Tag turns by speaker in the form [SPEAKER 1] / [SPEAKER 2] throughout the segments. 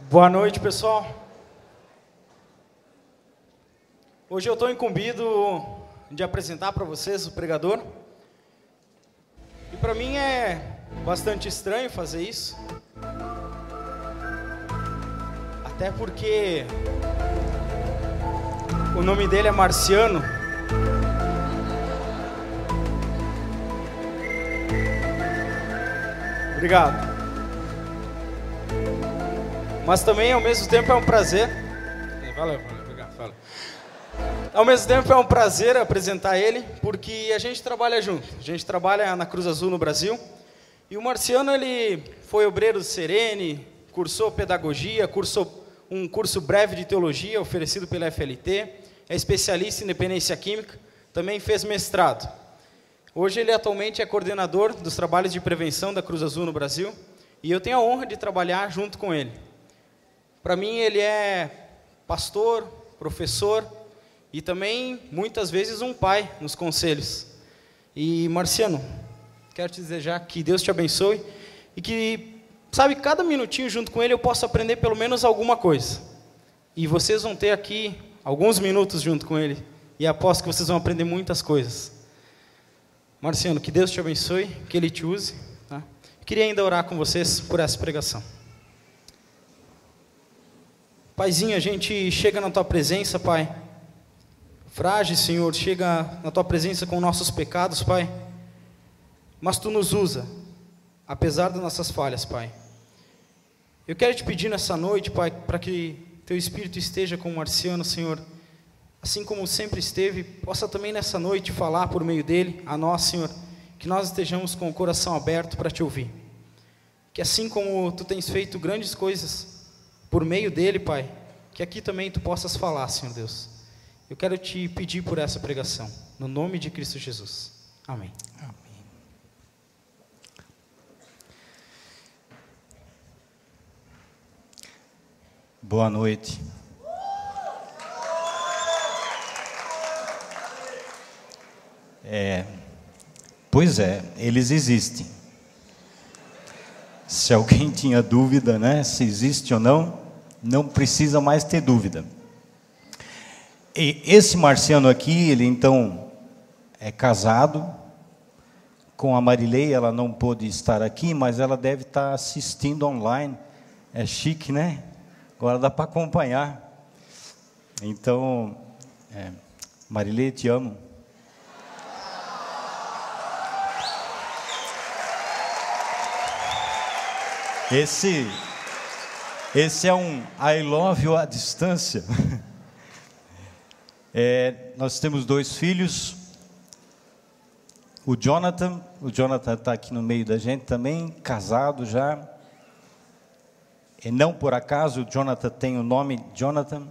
[SPEAKER 1] Boa noite, pessoal. Hoje eu estou incumbido de apresentar para vocês o pregador. E para mim é bastante estranho fazer isso. Até porque o nome dele é Marciano. Obrigado. Mas também, ao mesmo tempo, é um prazer. Valeu, obrigado. Valeu. Ao mesmo tempo, é um prazer apresentar ele, porque a gente trabalha junto. A gente trabalha na Cruz Azul no Brasil. E o Marciano, ele foi obreiro do Serene, cursou pedagogia, cursou um curso breve de teologia oferecido pela FLT, é especialista em dependência química, também fez mestrado. Hoje ele atualmente é coordenador dos trabalhos de prevenção da Cruz Azul no Brasil, e eu tenho a honra de trabalhar junto com ele. Para mim ele é pastor, professor e também muitas vezes um pai nos conselhos. E Marciano, quero te desejar que Deus te abençoe e que, sabe, cada minutinho junto com ele eu possa aprender pelo menos alguma coisa. E vocês vão ter aqui alguns minutos junto com ele e aposto que vocês vão aprender muitas coisas. Marciano, que Deus te abençoe, que Ele te use. Tá? Eu queria ainda orar com vocês por essa pregação. Paizinho, a gente chega na Tua presença, Pai. Frágil, Senhor, chega na Tua presença com nossos pecados, Pai. Mas Tu nos usa, apesar das nossas falhas, Pai. Eu quero te pedir nessa noite, Pai, para que Teu Espírito esteja com o Marciano, Senhor. Assim como sempre esteve, possa também nessa noite falar por meio dele, a nós, Senhor, que nós estejamos com o coração aberto para Te ouvir. Que assim como Tu tens feito grandes coisas por meio dele, Pai, que aqui também Tu possas falar, Senhor Deus. Eu quero Te pedir por essa pregação, no nome de Cristo Jesus. Amém.
[SPEAKER 2] Amém. Boa noite. Pois é, eles existem. Se alguém tinha dúvida, né, se existe ou não precisa mais ter dúvida. E esse Marciano aqui, ele então é casado com a Marilei. Ela não pôde estar aqui, mas ela deve estar assistindo online. É chique, né? Agora dá para acompanhar. Então, Marilei, te amo. Esse é um I love you à distância. Nós temos 2 filhos. O Jonathan está aqui no meio da gente também, casado já. E não por acaso o Jonathan tem o nome Jonathan.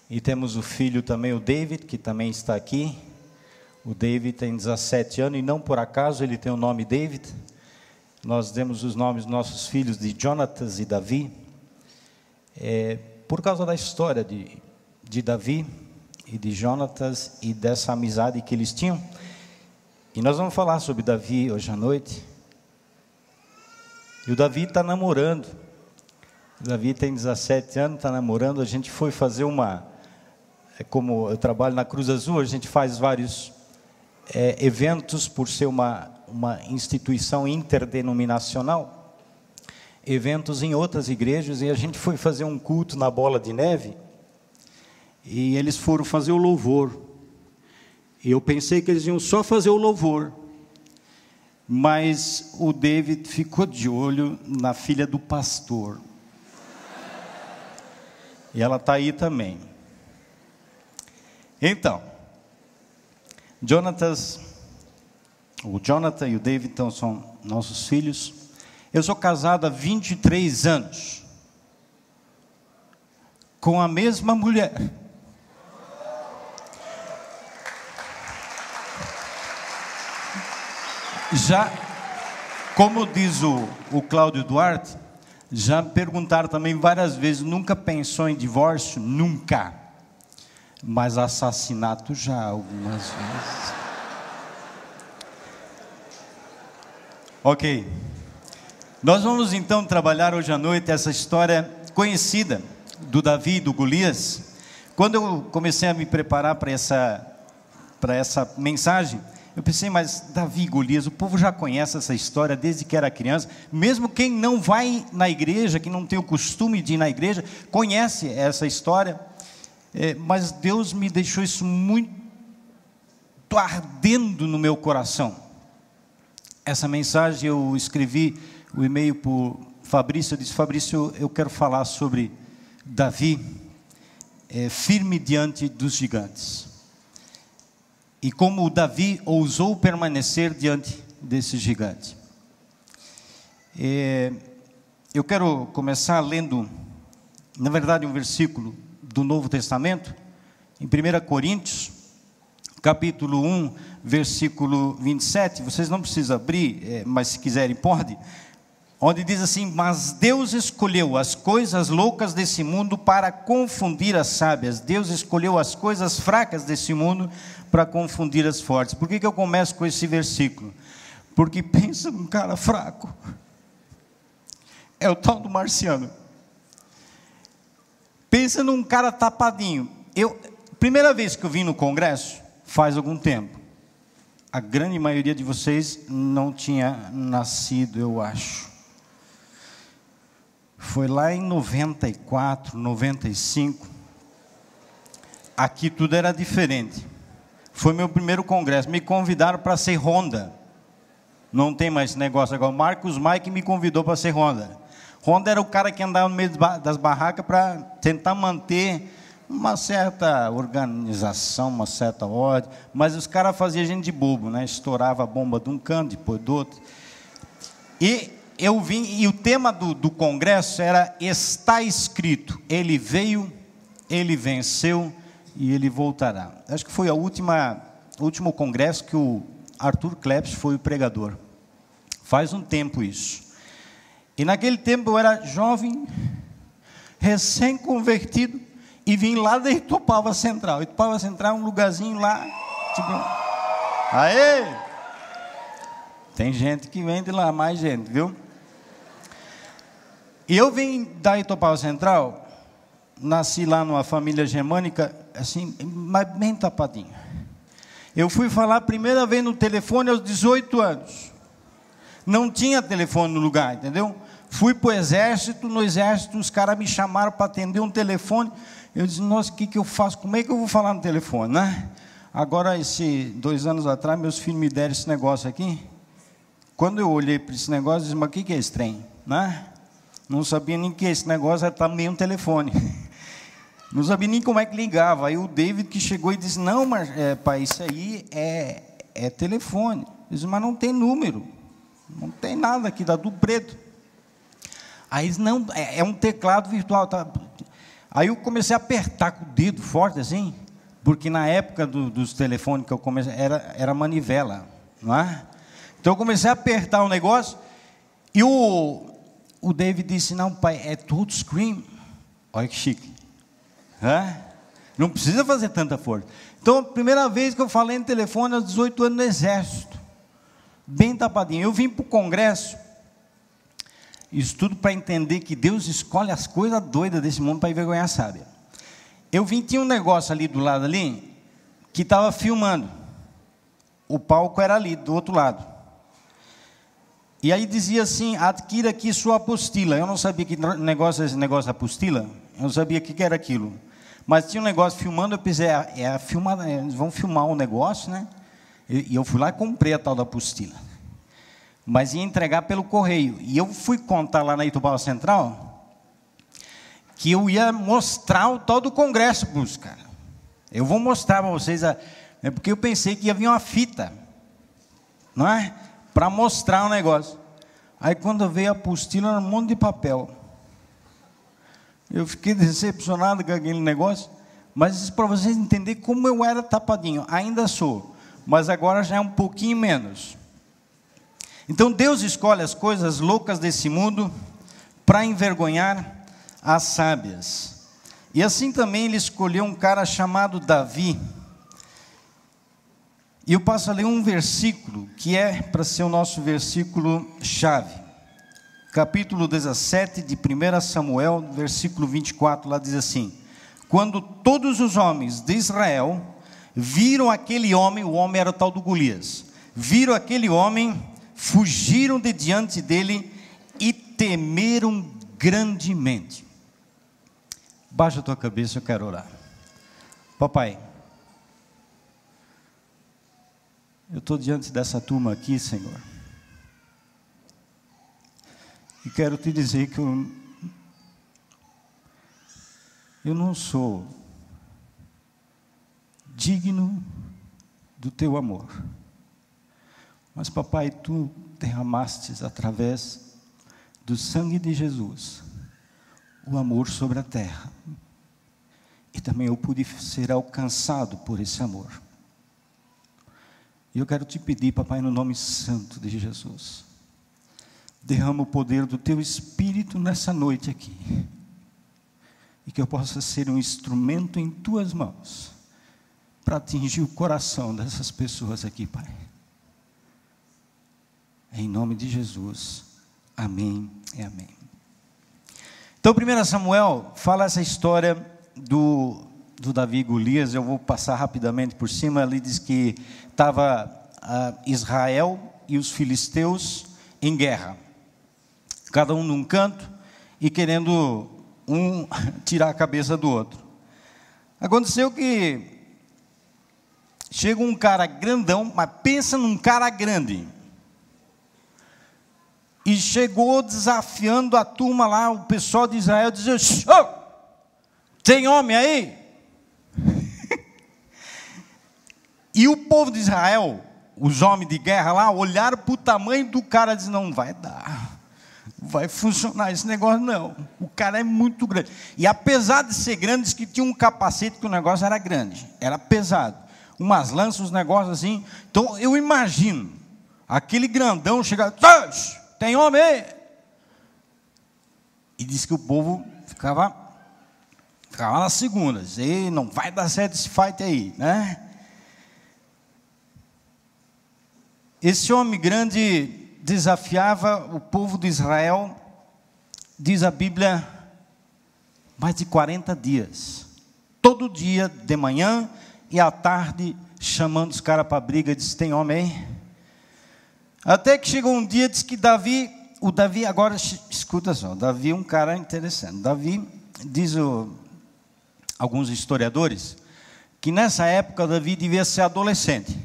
[SPEAKER 2] E temos o filho também, o David, que também está aqui. O David tem 17 anos e não por acaso ele tem o nome David. Nós demos os nomes dos nossos filhos de Jonatas e Davi, por causa da história de Davi e de Jonatas e dessa amizade que eles tinham. E nós vamos falar sobre Davi hoje à noite. E o Davi está namorando. O Davi tem 17 anos, está namorando. A gente foi fazer como eu trabalho na Cruz Azul, a gente faz vários eventos por ser uma instituição interdenominacional, eventos em outras igrejas, e a gente foi fazer um culto na Bola de Neve, e eles foram fazer o louvor, e eu pensei que eles iam só fazer o louvor, mas o David ficou de olho na filha do pastor, e ela está aí também. Então, o Jonathan e o David então são nossos filhos. Eu sou casado há 23 anos com a mesma mulher. Já, como diz o Cláudio Duarte, já perguntaram também várias vezes, nunca pensou em divórcio? Nunca. Mas assassinato já algumas vezes. Ok. Nós vamos então trabalhar hoje à noite essa história conhecida do Davi e do Golias. Quando eu comecei a me preparar para essa mensagem, eu pensei, mas Davi e Golias, o povo já conhece essa história desde que era criança. Mesmo quem não vai na igreja, que não tem o costume de ir na igreja, conhece essa história. Mas Deus me deixou isso muito ardendo no meu coração. Essa mensagem eu escrevi o e-mail para o Fabrício. Eu disse, Fabrício, eu quero falar sobre Davi, firme diante dos gigantes. E como Davi ousou permanecer diante desse gigante. Eu quero começar lendo, na verdade, um versículo do Novo Testamento, em 1 Coríntios, capítulo 1, versículo 27, vocês não precisam abrir, mas se quiserem pode, onde diz assim, mas Deus escolheu as coisas loucas desse mundo para confundir as sábias, Deus escolheu as coisas fracas desse mundo para confundir as fortes. Por que eu começo com esse versículo? Porque pensa num cara fraco, é o tal do Marciano. Pensa num cara tapadinho. Primeira vez que eu vim no congresso, faz algum tempo. A grande maioria de vocês não tinha nascido, eu acho. Foi lá em 94, 95. Aqui tudo era diferente. Foi meu primeiro congresso. Me convidaram para ser Honda. Não tem mais esse negócio agora. Marcos Mike me convidou para ser Honda. Honda era o cara que andava no meio das barracas para tentar manter uma certa organização, uma certa ordem, mas os caras faziam gente de bobo, né? Estourava a bomba de um canto, depois do outro. E eu vim, e o tema do congresso era, está escrito, ele veio, ele venceu e ele voltará. Acho que foi o último congresso que o Arthur Klebs foi o pregador. Faz um tempo isso. E naquele tempo eu era jovem, recém-convertido, e vim lá da Itopava Central. Itopava Central é um lugarzinho lá, tipo, aê! Tem gente que vem de lá, mais gente, viu? E eu vim da Itopava Central, nasci lá numa família germânica, assim, mas bem tapadinho. Eu fui falar a primeira vez no telefone aos 18 anos. Não tinha telefone no lugar, entendeu? Fui para o exército, no exército os caras me chamaram para atender um telefone. Eu disse, nossa, o que eu faço? Como é que eu vou falar no telefone, né? Agora, 2 anos atrás, meus filhos me deram esse negócio aqui. Quando eu olhei para esse negócio, eu disse, mas o que é esse trem? Né? Não sabia nem que esse negócio era também um telefone. Não sabia nem como é que ligava. Aí o David que chegou e disse, não, mas, pai, isso aí é telefone. Eu disse, mas não tem número. Não tem nada aqui, dá tudo preto. Aí eles, não, é um teclado virtual. Tá? Aí eu comecei a apertar com o dedo forte assim, porque na época dos telefones que eu comecei, era manivela, não é? Então eu comecei a apertar o negócio, e o David disse, não pai, é touchscreen. Olha que chique. Não precisa fazer tanta força. Então a primeira vez que eu falei no telefone, aos 18 anos no exército, bem tapadinho. Eu vim para o congresso, isso tudo para entender que Deus escolhe as coisas doidas desse mundo para envergonhar a sábia. Eu vim, tinha um negócio ali do lado ali, que estava filmando. O palco era ali, do outro lado. E aí dizia assim, adquira aqui sua apostila. Eu não sabia que negócio é esse negócio da apostila. Eu não sabia o que era aquilo. Mas tinha um negócio filmando, eu pensei, eles vão filmar um negócio, né? E eu fui lá e comprei a tal da apostila. Mas ia entregar pelo correio. E eu fui contar lá na Itopava Central que eu ia mostrar o tal do congresso para os caras. Eu vou mostrar para vocês, porque eu pensei que ia vir uma fita, não é? Para mostrar o negócio. Aí quando veio a apostila, era um monte de papel. Eu fiquei decepcionado com aquele negócio, mas isso para vocês entenderem como eu era tapadinho. Ainda sou, mas agora já é um pouquinho menos. Então Deus escolhe as coisas loucas desse mundo para envergonhar as sábias. E assim também ele escolheu um cara chamado Davi. E eu passo a ler um versículo que é para ser o nosso versículo chave. capítulo 17 de 1 Samuel, versículo 24, lá diz assim: quando todos os homens de Israel viram aquele homem, o homem era o tal do Golias, viram aquele homem, fugiram de diante dele e temeram grandemente. Baixa a tua cabeça, eu quero orar. Papai, eu estou diante dessa turma aqui, Senhor, e quero te dizer que eu não sou digno do teu amor, mas papai, tu derramastes através do sangue de Jesus o amor sobre a terra, e também eu pude ser alcançado por esse amor. E eu quero te pedir, papai, no nome santo de Jesus, derrama o poder do teu Espírito nessa noite aqui, e que eu possa ser um instrumento em tuas mãos, para atingir o coração dessas pessoas aqui, Pai. Em nome de Jesus, amém e amém. Então, 1 Samuel fala essa história do Davi e Golias. Eu vou passar rapidamente por cima. Ali diz que estava Israel e os filisteus em guerra, cada um num canto, e querendo um tirar a cabeça do outro. Aconteceu que chega um cara grandão, mas pensa num cara grande, e chegou desafiando a turma lá, o pessoal de Israel, dizia: oh, tem homem aí? E o povo de Israel, os homens de guerra lá, olharam para o tamanho do cara e disseram: não vai dar, vai funcionar esse negócio não, o cara é muito grande. E apesar de ser grande, diz que tinha um capacete, que o negócio era grande, era pesado, umas lanças, uns negócios assim. Então eu imagino aquele grandão chegar: tem homem aí? E diz que o povo ficava na segunda, dizia: não vai dar certo esse fight aí, né? Esse homem grande desafiava o povo de Israel, diz a Bíblia, mais de 40 dias, todo dia, de manhã e à tarde, chamando os caras para a briga. Disse: tem homem aí? Até que chegou um dia, diz que o Davi, agora escuta só, Davi é um cara interessante. Davi, diz alguns historiadores, que nessa época Davi devia ser adolescente,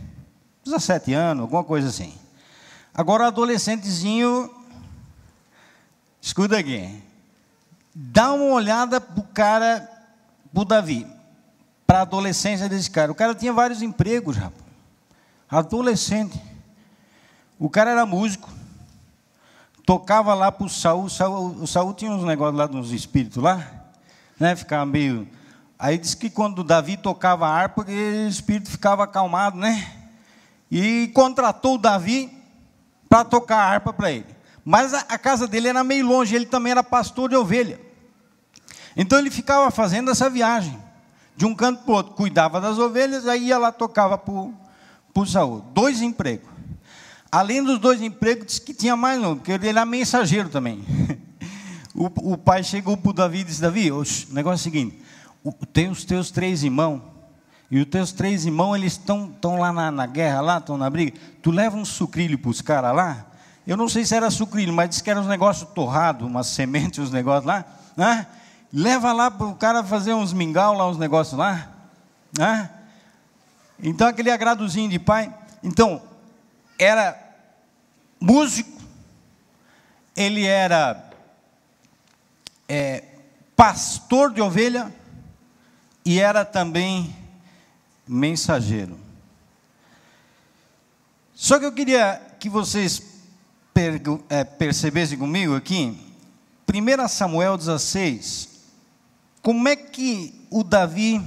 [SPEAKER 2] 17 anos, alguma coisa assim. Agora adolescentezinho, escuta aqui, dá uma olhada para o Davi, para a adolescência desse cara. O cara tinha vários empregos, rapaz, adolescente. O cara era músico, tocava lá para o Saul. O Saul tinha uns negócios lá, uns espíritos lá, né? Ficava meio... Aí diz que quando Davi tocava a harpa, o espírito ficava acalmado, né? E contratou o Davi para tocar a harpa para ele. Mas a casa dele era meio longe, ele também era pastor de ovelha. Então ele ficava fazendo essa viagem, de um canto para o outro, cuidava das ovelhas, aí ia lá, tocava para o Saul. 2 empregos. Além dos 2 empregos, disse que tinha mais um, porque ele era mensageiro também. O pai chegou para o Davi e disse: Davi, o negócio é o seguinte, tem os teus 3 irmãos, e os teus 3 irmãos, eles estão lá na guerra, lá, estão na briga. Tu leva um sucrilho para os caras lá. Eu não sei se era sucrilho, mas disse que era uns negócios torrados, umas sementes, uns negócios lá, né? Leva lá para o cara fazer uns mingau lá, uns negócios lá, né? Então aquele agradozinho de pai. Então era músico, ele era pastor de ovelha e era também mensageiro. Só que eu queria que vocês percebessem comigo aqui, 1 Samuel 16, como é que o Davi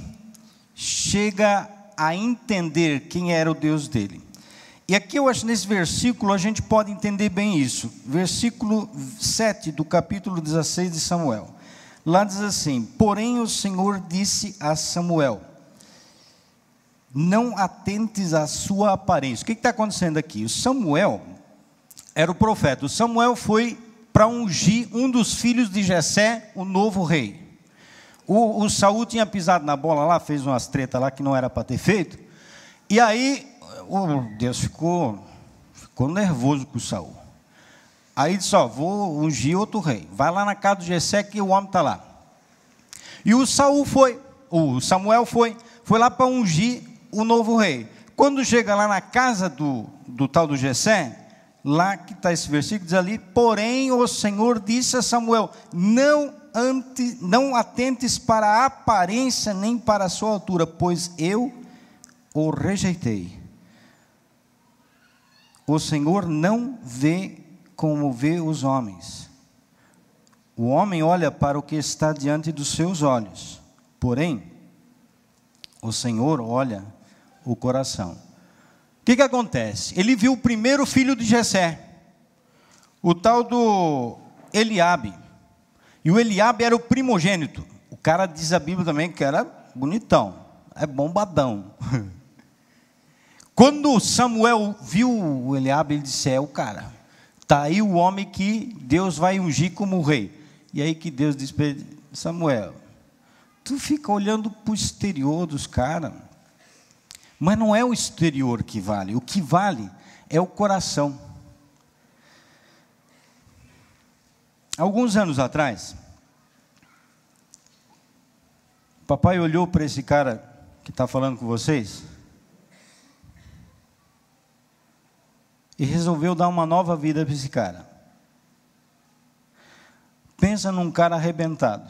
[SPEAKER 2] chega a entender quem era o Deus dele. E aqui eu acho, nesse versículo, a gente pode entender bem isso. Versículo 7 do capítulo 16 de Samuel. Lá diz assim: porém o Senhor disse a Samuel: não atentes à sua aparência. O que está acontecendo aqui? O Samuel era o profeta. O Samuel foi para ungir um dos filhos de Jessé, o novo rei. O Saul tinha pisado na bola lá, fez umas tretas lá que não era para ter feito. E aí, Deus ficou nervoso com o Saul. Aí disse, vou ungir outro rei. Vai lá na casa do Jessé que o homem está lá. E o Samuel foi lá para ungir o novo rei. Quando chega lá na casa do tal do Jessé, lá que está esse versículo, diz ali, porém o Senhor disse a Samuel, não atentes para a aparência nem para a sua altura, pois eu o rejeitei. O Senhor não vê como vê os homens. O homem olha para o que está diante dos seus olhos, porém, o Senhor olha o coração. O que acontece? Ele viu o primeiro filho de Jessé, o tal do Eliabe. E o Eliabe era o primogênito. O cara diz a Bíblia também que era bonitão, é bombadão. Quando Samuel viu o Eliabe, ele disse, o cara, está aí o homem que Deus vai ungir como rei. E aí que Deus disse para ele, Samuel, tu fica olhando para o exterior dos caras, mas não é o exterior que vale, o que vale é o coração. Alguns anos atrás, papai olhou para esse cara que está falando com vocês e resolveu dar uma nova vida para esse cara. Pensa num cara arrebentado.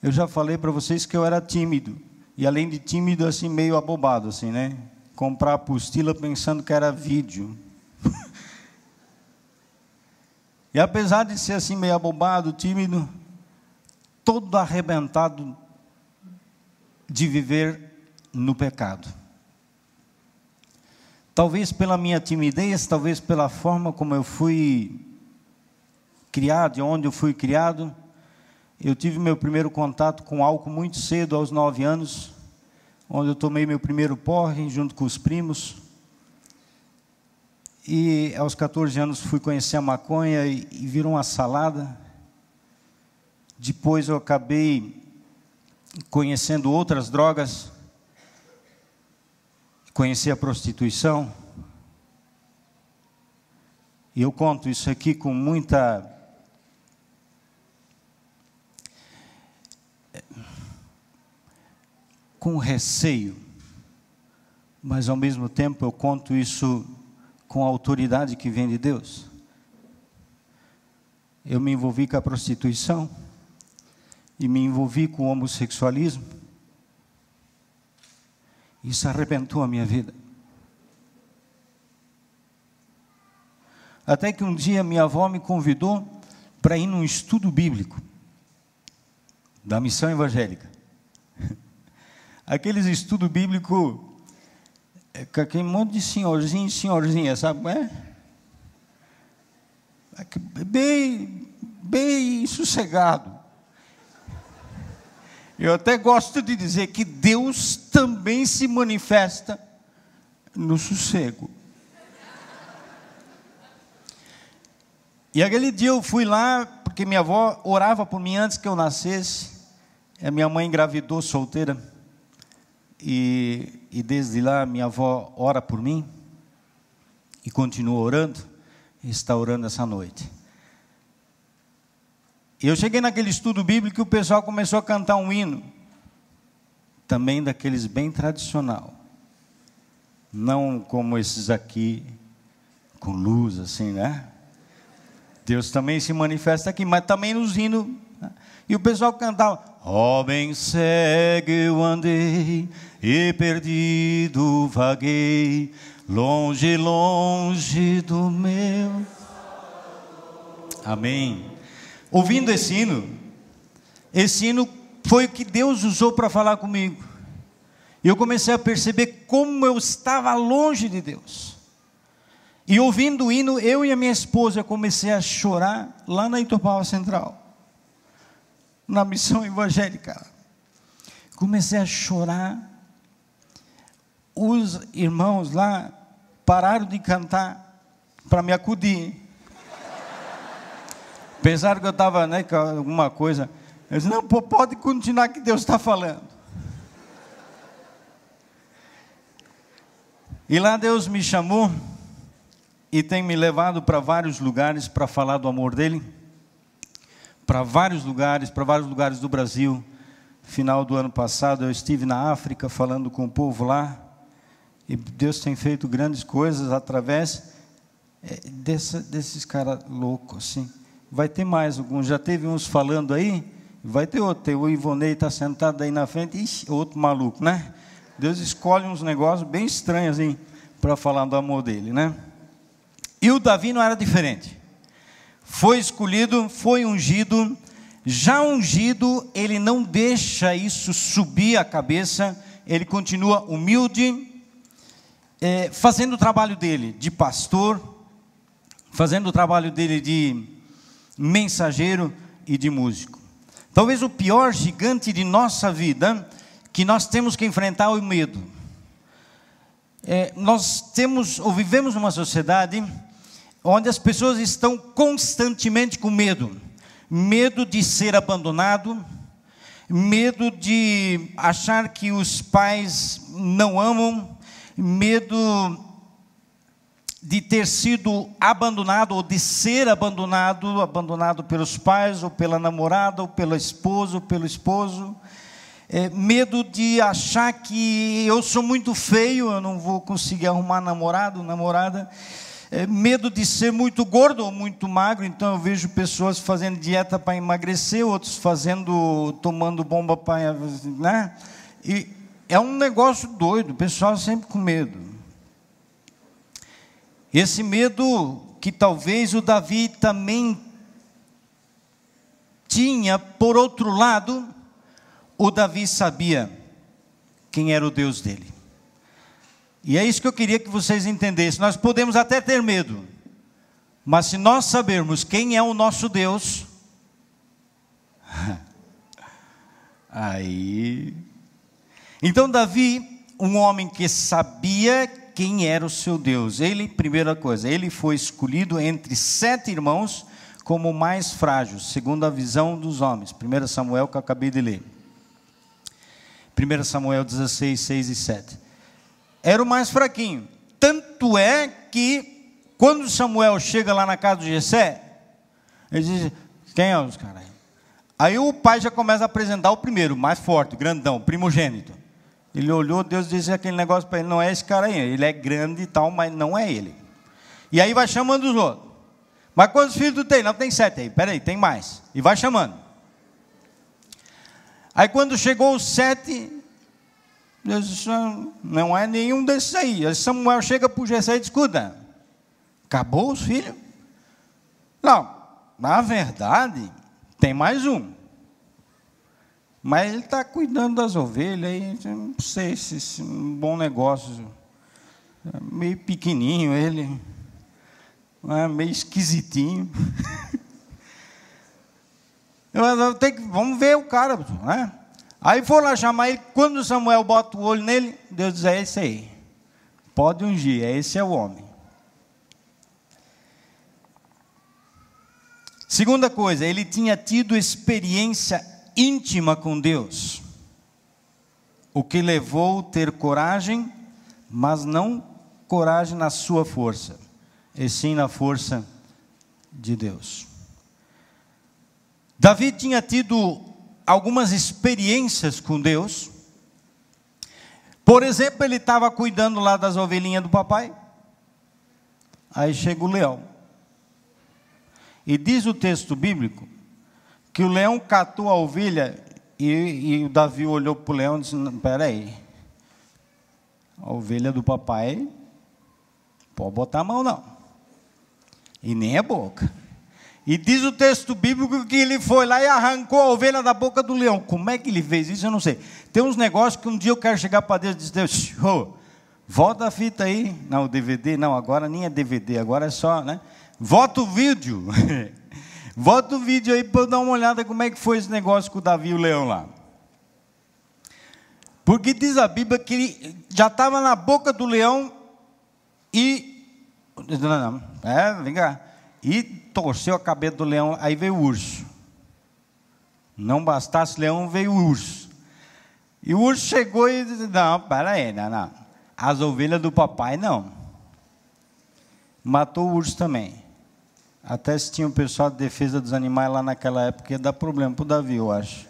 [SPEAKER 2] Eu já falei para vocês que eu era tímido, e além de tímido, assim, meio abobado, assim, né? Comprar apostila pensando que era vídeo. E apesar de ser assim, meio abobado, tímido, todo arrebentado de viver no pecado. Talvez pela minha timidez, talvez pela forma como eu fui criado, de onde eu fui criado, eu tive meu primeiro contato com álcool muito cedo, aos 9 anos, onde eu tomei meu primeiro porre, junto com os primos. E aos 14 anos fui conhecer a maconha e virou uma salada. Depois eu acabei conhecendo outras drogas, conheci a prostituição. E eu conto isso aqui com com receio, mas ao mesmo tempo eu conto isso com a autoridade que vem de Deus. Eu me envolvi com a prostituição e me envolvi com o homossexualismo. Isso arrebentou a minha vida. Até que um dia minha avó me convidou para ir num estudo bíblico da missão evangélica. Aqueles estudos bíblicos com aquele monte de senhorzinho e senhorzinha, sabe? Bem sossegado. Eu até gosto de dizer que Deus também se manifesta no sossego. E aquele dia eu fui lá, porque minha avó orava por mim antes que eu nascesse. A minha mãe engravidou solteira. E desde lá minha avó ora por mim. E continua orando. E está orando essa noite. E eu cheguei naquele estudo bíblico e o pessoal começou a cantar um hino. Também daqueles bem tradicional. Não como esses aqui, com luz assim, né? Deus também se manifesta aqui, mas também nos hinos. E o pessoal cantava, bem cego eu andei, e perdido vaguei, longe, longe do meu. Amém. Ouvindo esse hino foi o que Deus usou para falar comigo. E eu comecei a perceber como eu estava longe de Deus. E ouvindo o hino, eu e a minha esposa comecei a chorar lá na Itopava Central. Na missão evangélica. Comecei a chorar. Os irmãos lá pararam de cantar para me acudir. Pensaram que eu estava, né, com alguma coisa. Eu disse, não, pode continuar que Deus está falando. E lá Deus me chamou e tem me levado para vários lugares para falar do amor dele. Para vários lugares do Brasil. Final do ano passado eu estive na África falando com o povo lá. E Deus tem feito grandes coisas através desses caras loucos assim. Vai ter mais alguns, já teve uns falando aí, vai ter outro. O Ivonei está sentado aí na frente, ixi, outro maluco, né? Deus escolhe uns negócios bem estranhos assim, para falar do amor dele, né? E o Davi não era diferente. Foi escolhido, foi ungido. Já ungido, ele não deixa isso subir a cabeça, ele continua humilde, fazendo o trabalho dele de pastor, fazendo o trabalho dele de mensageiro e de músico. Talvez o pior gigante de nossa vida que nós temos que enfrentar é o medo. Nós vivemos numa sociedade onde as pessoas estão constantemente com medo. Medo de ser abandonado, medo de achar que os pais não amam, medo de ter sido abandonado ou de ser abandonado pelos pais, ou pela namorada, ou pela esposa, ou pelo esposo. Medo de achar que eu sou muito feio, eu não vou conseguir arrumar namorado, namorada. Medo de ser muito gordo ou muito magro, então eu vejo pessoas fazendo dieta para emagrecer, outros tomando bomba para, né? E é um negócio doido, o pessoal sempre com medo. Esse medo que talvez o Davi também tinha, por outro lado, o Davi sabia quem era o Deus dele. E é isso que eu queria que vocês entendessem. Nós podemos até ter medo, mas se nós sabermos quem é o nosso Deus, aí... Então Davi, um homem que sabia quem era o seu Deus. Ele, primeira coisa, ele foi escolhido entre 7 irmãos como o mais frágil, segundo a visão dos homens. 1 Samuel, que eu acabei de ler. 1 Samuel 16, 6 e 7. Era o mais fraquinho. Tanto é que, quando Samuel chega lá na casa de Jessé, ele diz, quem é os caras? Aí o pai já começa a apresentar o primeiro, mais forte, grandão, primogênito. Ele olhou, Deus disse aquele negócio para ele, não é esse cara aí, ele é grande e tal, mas não é ele. E aí vai chamando os outros. Mas quantos filhos tu tem? Não, tem 7 aí, peraí, tem mais. E vai chamando. Aí quando chegou os 7... Deus disse, não é nenhum desses aí. Aí Samuel chega para o Jessé e diz, escuta, acabou os filhos? Não, na verdade, tem mais um. Mas ele está cuidando das ovelhas, aí, não sei se é um bom negócio. Meio pequenininho ele, meio esquisitinho. Vamos ver o cara, né? Aí foram lá chamar ele, quando Samuel bota o olho nele, Deus diz, é esse aí, pode ungir, esse é o homem. Segunda coisa, ele tinha tido experiência íntima com Deus, o que levou a ter coragem, mas não coragem na sua força, e sim na força de Deus. Davi tinha tido algumas experiências com Deus. Por exemplo, ele estava cuidando lá das ovelhinhas do papai. Aí chega o leão. E diz o texto bíblico que o leão catou a ovelha e o Davi olhou para o leão e disse, espera aí, a ovelha do papai pode botar a mão não. E nem a boca. E diz o texto bíblico que ele foi lá e arrancou a ovelha da boca do leão. Como é que ele fez isso? Eu não sei. Tem uns negócios que um dia eu quero chegar para Deus e dizer, Deus, volta a fita aí. Não, o DVD, não, agora nem é DVD, agora é só, né? Volta o vídeo. Volta o vídeo aí para eu dar uma olhada como é que foi esse negócio com o Davi e o leão lá. Porque diz a Bíblia que ele já estava na boca do leão e... vem cá. e torceu a cabeça do leão, aí veio o urso. Não bastasse leão, veio o urso. E o urso chegou e disse, não, peraí, não. As ovelhas do papai, não. Matou o urso também. Até se tinha o pessoal de defesa dos animais lá naquela época, ia dar problema para o Davi, eu acho.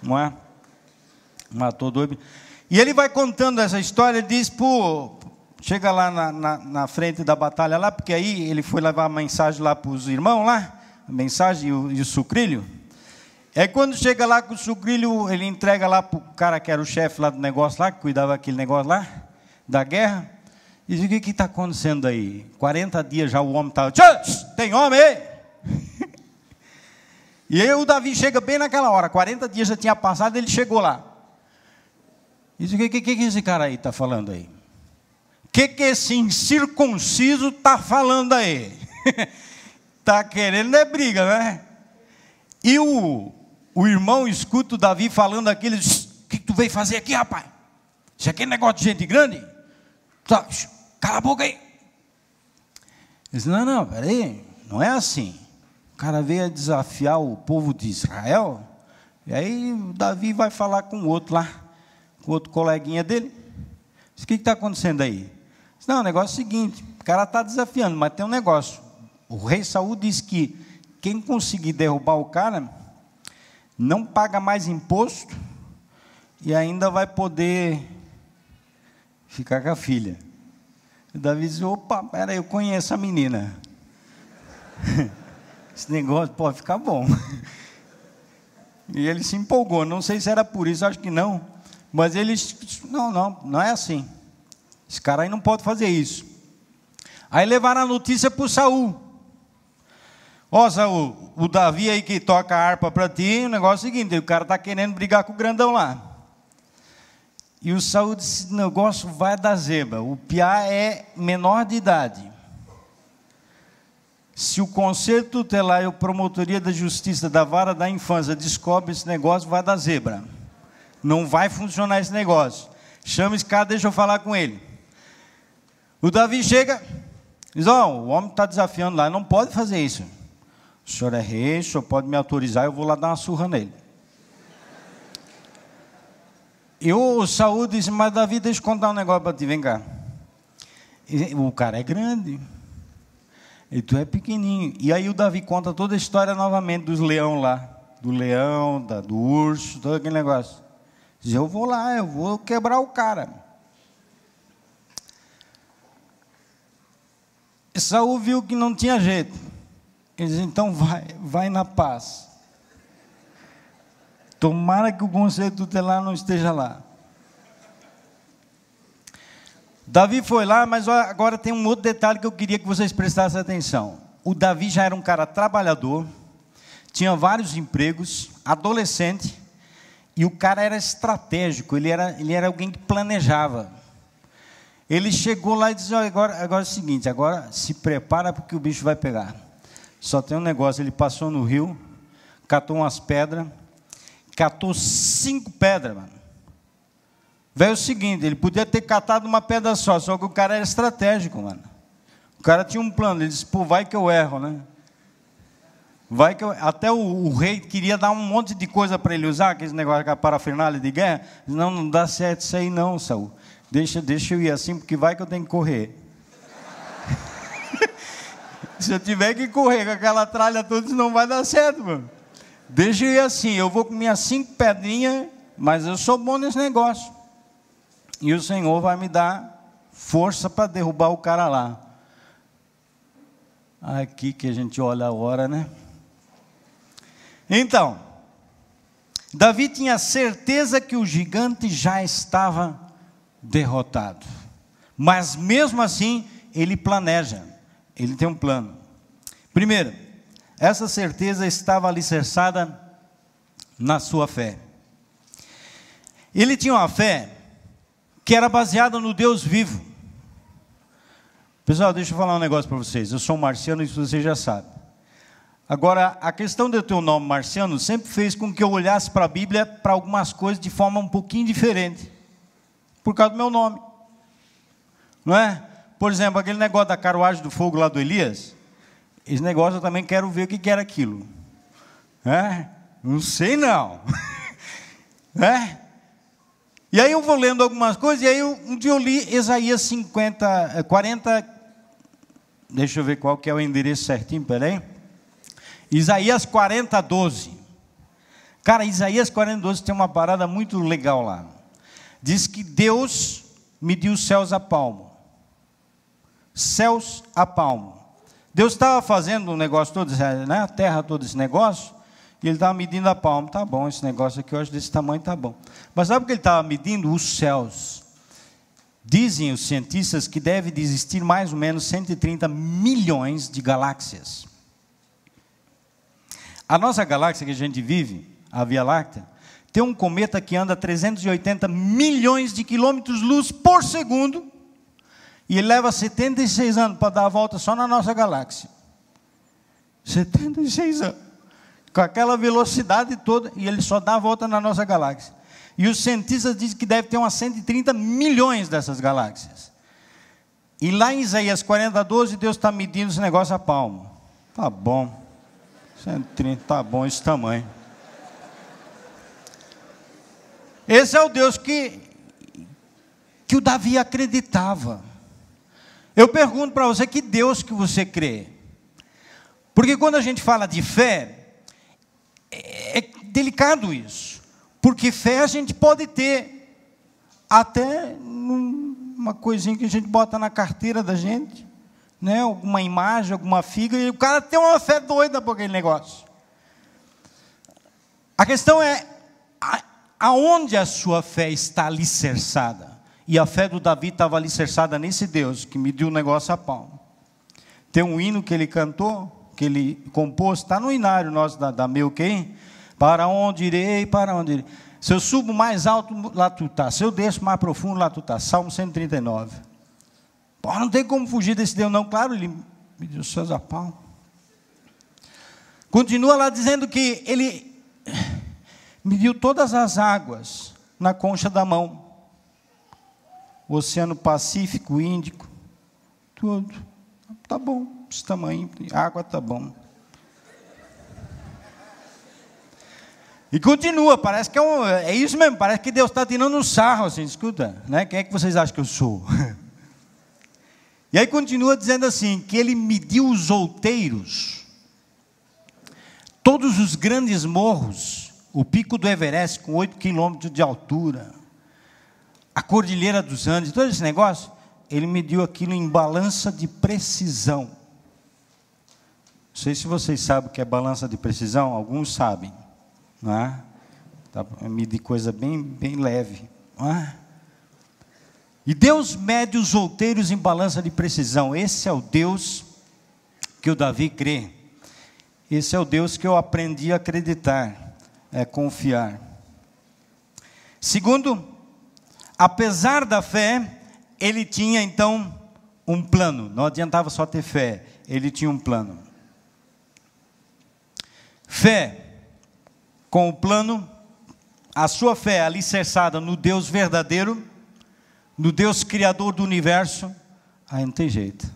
[SPEAKER 2] Não é? Matou dois. E ele vai contando essa história, diz, chega lá na frente da batalha lá, porque aí ele foi levar a mensagem lá para os irmãos lá, a mensagem e o sucrilho. Aí quando chega lá com o sucrilho, ele entrega lá para o cara que era o chefe lá do negócio lá, que cuidava daquele negócio lá, da guerra, e diz, o que está acontecendo aí? 40 dias já o homem estava, tem homem aí? E aí o Davi chega bem naquela hora, 40 dias já tinha passado, ele chegou lá. E diz, o que esse cara aí está falando aí? O que esse incircunciso está falando aí? Está querendo briga, né? E o irmão escuta o Davi falando aquilo, o que tu veio fazer aqui, rapaz? Isso aqui é negócio de gente grande? Cala a boca aí. Ele disse, não, peraí, não é assim. O cara veio desafiar o povo de Israel, e aí o Davi vai falar com o outro lá, com outro coleguinha dele. Diz, o que está acontecendo aí? Diz, não, o negócio é o seguinte, o cara está desafiando, mas tem um negócio. O rei Saul disse que quem conseguir derrubar o cara, não paga mais imposto e ainda vai poder ficar com a filha. E Davi disse, opa, peraí, eu conheço a menina. Esse negócio pode ficar bom. E ele se empolgou, não sei se era por isso, acho que não. Mas ele disse, não é assim. Esse cara aí não pode fazer isso. Aí levaram a notícia para o Saul. Saul, o Davi aí que toca a harpa para ti, o negócio é o seguinte, o cara está querendo brigar com o grandão lá. E o Saul disse, o negócio vai dar zebra, o piá é menor de idade. Se o Conselho Tutelar e a Promotoria da Justiça da Vara da Infância descobre esse negócio, vai dar zebra. Não vai funcionar esse negócio. Chama esse cara, deixa eu falar com ele. O Davi chega, diz, o homem está desafiando lá, não pode fazer isso. O senhor é rei, o senhor pode me autorizar, eu vou lá dar uma surra nele. E o Saul disse, mas Davi, deixa eu contar um negócio para ti, vem cá. O cara é grande, e tu é pequenininho. E aí o Davi conta toda a história novamente dos leões lá, do leão, do urso, todo aquele negócio. Diz, eu vou lá, eu vou quebrar o cara. E Saul viu que não tinha jeito. Ele diz, então vai na paz. Tomara que o Conselho Tutelar não esteja lá. Davi foi lá, mas agora tem um outro detalhe que eu queria que vocês prestassem atenção. O Davi já era um cara trabalhador, tinha vários empregos, adolescente, e o cara era estratégico, ele era alguém que planejava. Ele chegou lá e disse, agora é o seguinte, agora se prepara porque o bicho vai pegar. Só tem um negócio, ele passou no rio, catou umas pedras, catou 5 pedras, mano. Veio o seguinte, ele podia ter catado uma pedra só que o cara era estratégico, mano. O cara tinha um plano, ele disse, vai que eu erro, né? Até o rei queria dar um monte de coisa para ele usar, aquele negócio com a parafernália de guerra. Não dá certo isso aí não, Saul. Deixa eu ir assim, porque vai que eu tenho que correr. Se eu tiver que correr com aquela tralha toda, não vai dar certo, mano. Deixa eu ir assim, eu vou com minhas 5 pedrinhas, mas eu sou bom nesse negócio. E o Senhor vai me dar força para derrubar o cara lá. Aqui que a gente olha a hora, né? Então, Davi tinha certeza que o gigante já estava derrotado. Mas mesmo assim, ele planeja. Ele tem um plano. Primeiro, essa certeza estava alicerçada na sua fé. Ele tinha uma fé que era baseada no Deus vivo. Pessoal, deixa eu falar um negócio para vocês. Eu sou um marciano, isso você já sabe. Agora, a questão do teu nome marciano sempre fez com que eu olhasse para a Bíblia para algumas coisas de forma um pouquinho diferente. Por causa do meu nome. Não é? Por exemplo, aquele negócio da carruagem do fogo lá do Elias, esse negócio eu também quero ver o que era aquilo. Não sei não. E aí eu vou lendo algumas coisas, e aí um dia eu li Isaías 40, deixa eu ver qual que é o endereço certinho, peraí. Isaías 40, 12. Cara, Isaías 40, 12 tem uma parada muito legal lá. Diz que Deus mediu os céus a palmo. Céus a palmo. Deus estava fazendo um negócio todo, né? A terra, todo esse negócio, e ele estava medindo a palmo. Tá bom, esse negócio aqui, eu acho desse tamanho, tá bom. Mas sabe o que ele estava medindo? Os céus. Dizem os cientistas que deve existir mais ou menos 130 milhões de galáxias. A nossa galáxia que a gente vive, a Via Láctea, tem um cometa que anda 380 milhões de quilômetros-luz por segundo, e ele leva 76 anos para dar a volta só na nossa galáxia. 76 anos. Com aquela velocidade toda, e ele só dá a volta na nossa galáxia. E os cientistas dizem que deve ter umas 130 milhões dessas galáxias. E lá em Isaías 40, 12, Deus está medindo esse negócio a palmo. Tá bom. 130, tá bom esse tamanho. Esse é o Deus que o Davi acreditava. Eu pergunto para você, que Deus que você crê? Porque quando a gente fala de fé, é delicado isso. Porque fé a gente pode ter até uma coisinha que a gente bota na carteira da gente, né? Alguma imagem, alguma figa, e o cara tem uma fé doida por aquele negócio. A questão é, aonde a sua fé está alicerçada? E a fé do Davi estava alicerçada nesse Deus que mediu o negócio a palmo. Tem um hino que ele cantou, que ele compôs, está no hinário nosso da Melquim. Para onde irei, para onde irei? Se eu subo mais alto, lá tu está. Se eu desço mais profundo, lá tu está. Salmo 139. Pô, não tem como fugir desse Deus não. Claro, ele mediu os céus a palmo. Continua lá dizendo que ele mediu todas as águas na concha da mão. O Oceano Pacífico, Índico, tudo. Tá bom, esse tamanho, água tá bom. E continua, parece que é isso mesmo, parece que Deus está tirando um sarro, assim, escuta, né? Quem é que vocês acham que eu sou? E aí continua dizendo assim, que ele mediu os outeiros, todos os grandes morros, o pico do Everest com 8 quilômetros de altura, a Cordilheira dos Andes, todo esse negócio, ele mediu aquilo em balança de precisão. Não sei se vocês sabem o que é balança de precisão, alguns sabem, não é? Medir coisa bem leve, não é? E Deus mede os outeiros em balança de precisão. Esse é o Deus que o Davi crê. Esse é o Deus que eu aprendi a acreditar, confiar. Segundo, apesar da fé, ele tinha então um plano. Não adiantava só ter fé, ele tinha um plano. Fé, com o plano, a sua fé alicerçada no Deus verdadeiro, no Deus criador do universo, aí não tem jeito.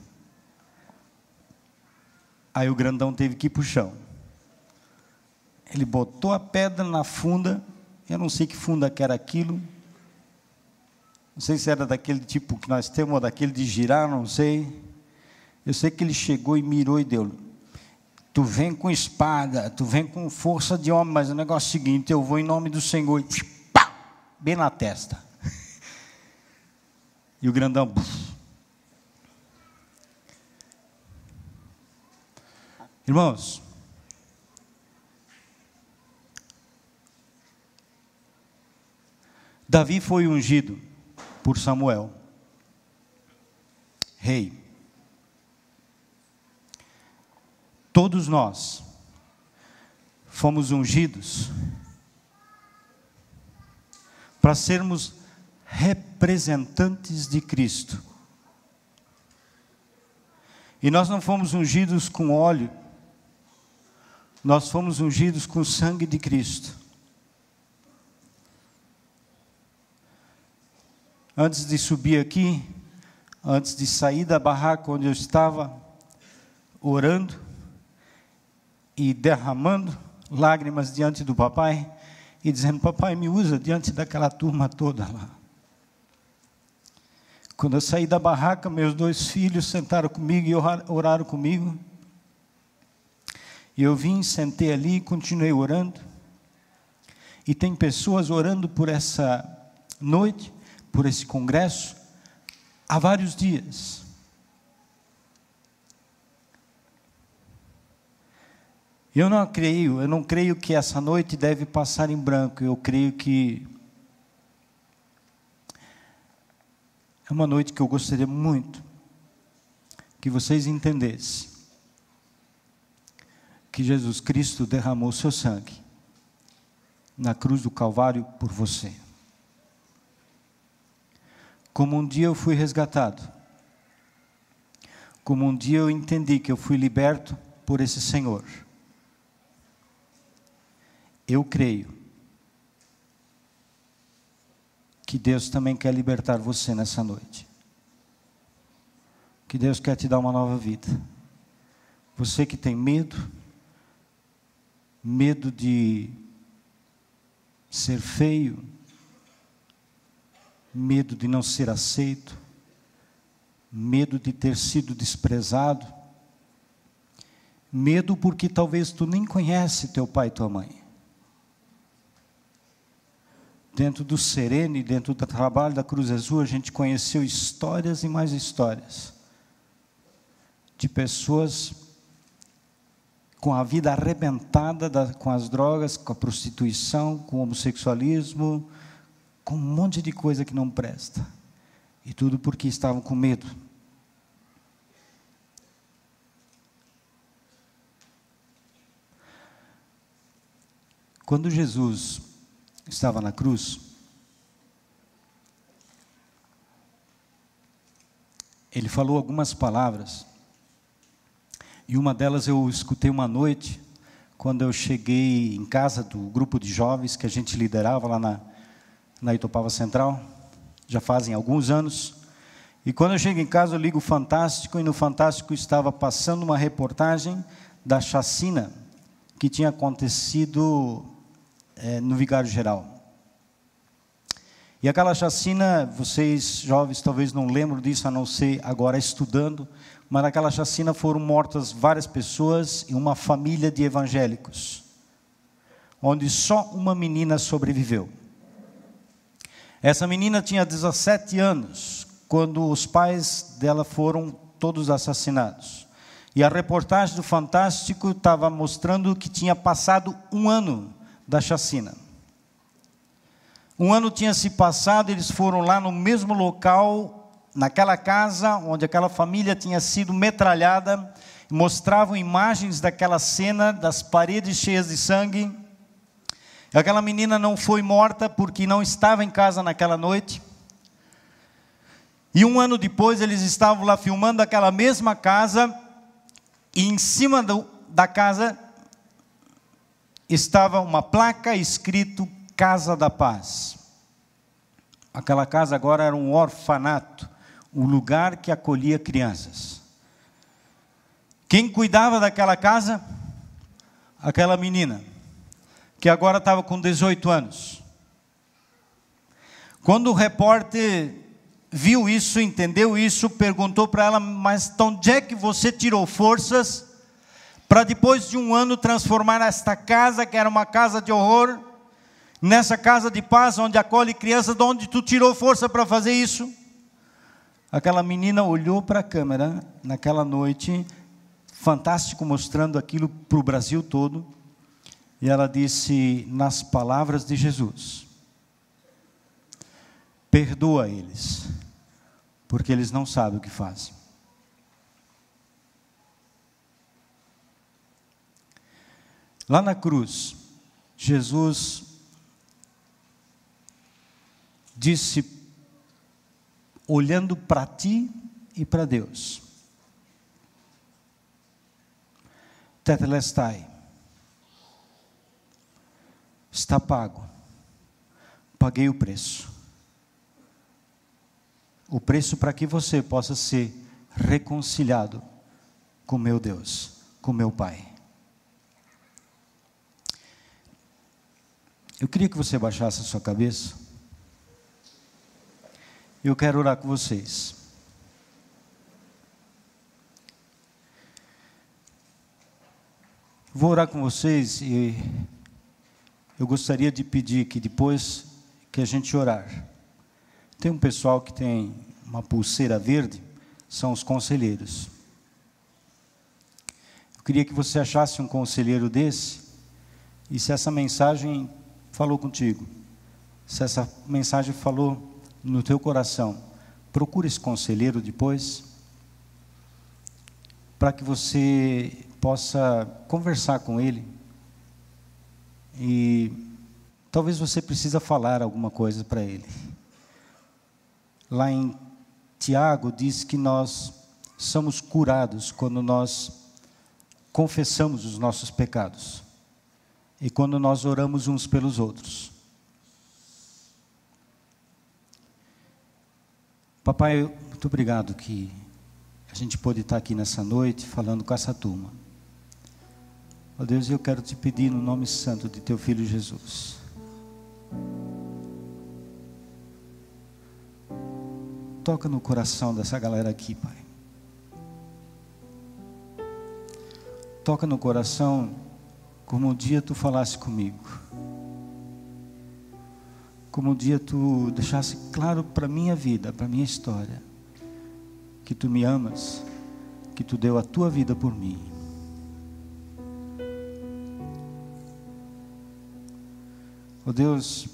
[SPEAKER 2] Aí o grandão teve que ir para o chão. Ele botou a pedra na funda, eu não sei que funda que era aquilo, não sei se era daquele tipo que nós temos, ou daquele de girar, não sei. Eu sei que ele chegou e mirou e deu. Tu vem com espada, tu vem com força de homem, mas o negócio é o seguinte, eu vou em nome do Senhor, e pá, bem na testa. E o grandão... Irmãos, Davi foi ungido por Samuel, rei. Todos nós fomos ungidos para sermos representantes de Cristo. E nós não fomos ungidos com óleo, nós fomos ungidos com o sangue de Cristo. Antes de subir aqui, antes de sair da barraca onde eu estava orando, e derramando lágrimas diante do papai e dizendo: papai, me usa diante daquela turma toda lá. Quando eu saí da barraca, meus 2 filhos sentaram comigo e oraram comigo. E eu vim, sentei ali e continuei orando. E tem pessoas orando por essa noite, por esse congresso, há vários dias. Eu não creio que essa noite deve passar em branco. Eu creio que é uma noite que eu gostaria muito que vocês entendessem que Jesus Cristo derramou seu sangue na cruz do Calvário por você. Como um dia eu fui resgatado, como um dia eu entendi que eu fui liberto por esse Senhor, eu creio que Deus também quer libertar você nessa noite. Que Deus quer te dar uma nova vida. Você que tem medo de ser feio, medo de não ser aceito, medo de ter sido desprezado, medo porque talvez tu nem conhece teu pai e tua mãe. Dentro do Serene, dentro do trabalho da Cruz Azul, a gente conheceu histórias e mais histórias de pessoas com a vida arrebentada com as drogas, com a prostituição, com o homossexualismo, com um monte de coisa que não presta. E tudo porque estavam com medo. Quando Jesus estava na cruz, ele falou algumas palavras, e uma delas eu escutei uma noite, quando eu cheguei em casa do grupo de jovens que a gente liderava lá na Itopava Central, já fazem alguns anos, e quando eu chego em casa eu ligo o Fantástico, e no Fantástico estava passando uma reportagem da chacina que tinha acontecido no Vigário Geral. E aquela chacina, vocês jovens talvez não lembram disso, a não ser agora estudando, mas naquela chacina foram mortas várias pessoas e uma família de evangélicos, onde só uma menina sobreviveu. Essa menina tinha 17 anos, quando os pais dela foram todos assassinados. E a reportagem do Fantástico estava mostrando que tinha passado 1 ano da chacina. 1 ano tinha se passado, eles foram lá no mesmo local, naquela casa onde aquela família tinha sido metralhada, mostravam imagens daquela cena, das paredes cheias de sangue. Aquela menina não foi morta porque não estava em casa naquela noite. E 1 ano depois eles estavam lá filmando aquela mesma casa, e em cima da casa estava uma placa escrito Casa da Paz. Aquela casa agora era um orfanato, um lugar que acolhia crianças. Quem cuidava daquela casa? Aquela menina, que agora estava com 18 anos. Quando o repórter viu isso, entendeu isso, perguntou para ela: mas de onde é que você tirou forças para depois de 1 ano transformar esta casa, que era uma casa de horror, nessa casa de paz, onde acolhe crianças? De onde tu tirou força para fazer isso? Aquela menina olhou para a câmera, naquela noite, Fantástico, mostrando aquilo para o Brasil todo, e ela disse, nas palavras de Jesus: perdoa eles, porque eles não sabem o que fazem. Lá na cruz, Jesus disse, olhando para ti e para Deus: Tetelestai, está pago, paguei o preço para que você possa ser reconciliado com meu Deus, com meu Pai. Eu queria que você baixasse a sua cabeça. Eu quero orar com vocês. Vou orar com vocês e eu gostaria de pedir que depois que a gente orar, tem um pessoal que tem uma pulseira verde, são os conselheiros. Eu queria que você achasse um conselheiro desse, e se essa mensagem falou contigo, se essa mensagem falou no teu coração, procure esse conselheiro depois, para que você possa conversar com ele, e talvez você precisa falar alguma coisa para ele. Lá em Tiago diz que nós somos curados quando nós confessamos os nossos pecados e quando nós oramos uns pelos outros. Papai, muito obrigado que a gente pôde estar aqui nessa noite falando com essa turma. Ó Deus, eu quero te pedir no nome santo de teu Filho Jesus. Toca no coração dessa galera aqui, Pai. Toca no coração como um dia tu falasse comigo. Como um dia tu deixasse claro para a minha vida, para a minha história, que tu me amas, que tu deu a tua vida por mim. Ó Deus,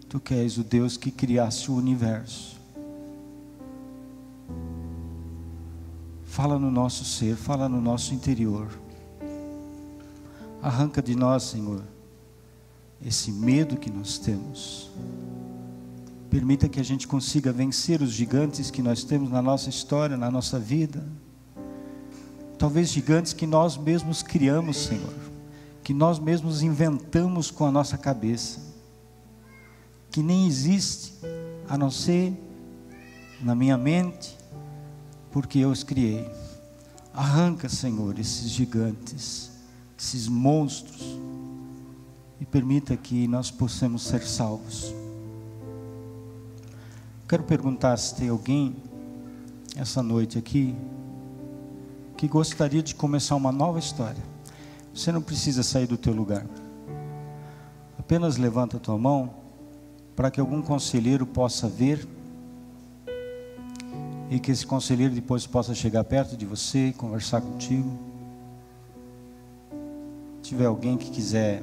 [SPEAKER 2] tu que és o Deus que criaste o universo. Fala no nosso ser, fala no nosso interior. Arranca de nós, Senhor, esse medo que nós temos. Permita que a gente consiga vencer os gigantes que nós temos na nossa história, na nossa vida. Talvez gigantes que nós mesmos criamos, Senhor, que nós mesmos inventamos com a nossa cabeça, que nem existe, a não ser na minha mente, porque eu os criei. Arranca, Senhor, esses gigantes, esses monstros, e permita que nós possamos ser salvos. Quero perguntar se tem alguém essa noite aqui que gostaria de começar uma nova história. Você não precisa sair do teu lugar. Apenas levanta a tua mão para que algum conselheiro possa ver e que esse conselheiro depois possa chegar perto de você e conversar contigo. Se tiver alguém que quiser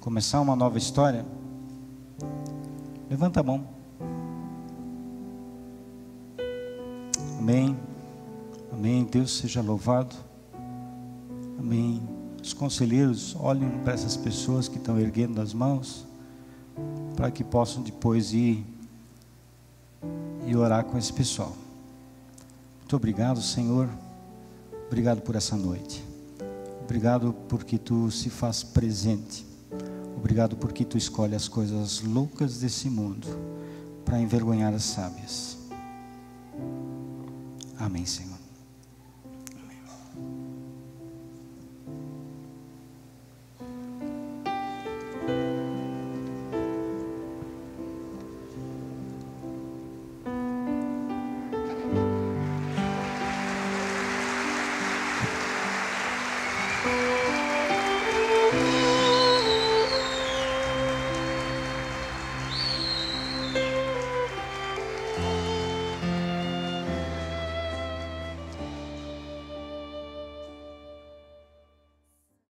[SPEAKER 2] começar uma nova história, levanta a mão. Amém. Amém. Deus seja louvado. Amém. Os conselheiros olhem para essas pessoas que estão erguendo as mãos, para que possam depois ir e orar com esse pessoal. Muito obrigado, Senhor. Obrigado por essa noite. Obrigado porque tu se faz presente. Obrigado porque tu escolhe as coisas loucas desse mundo para envergonhar as sábias. Amém, Senhor.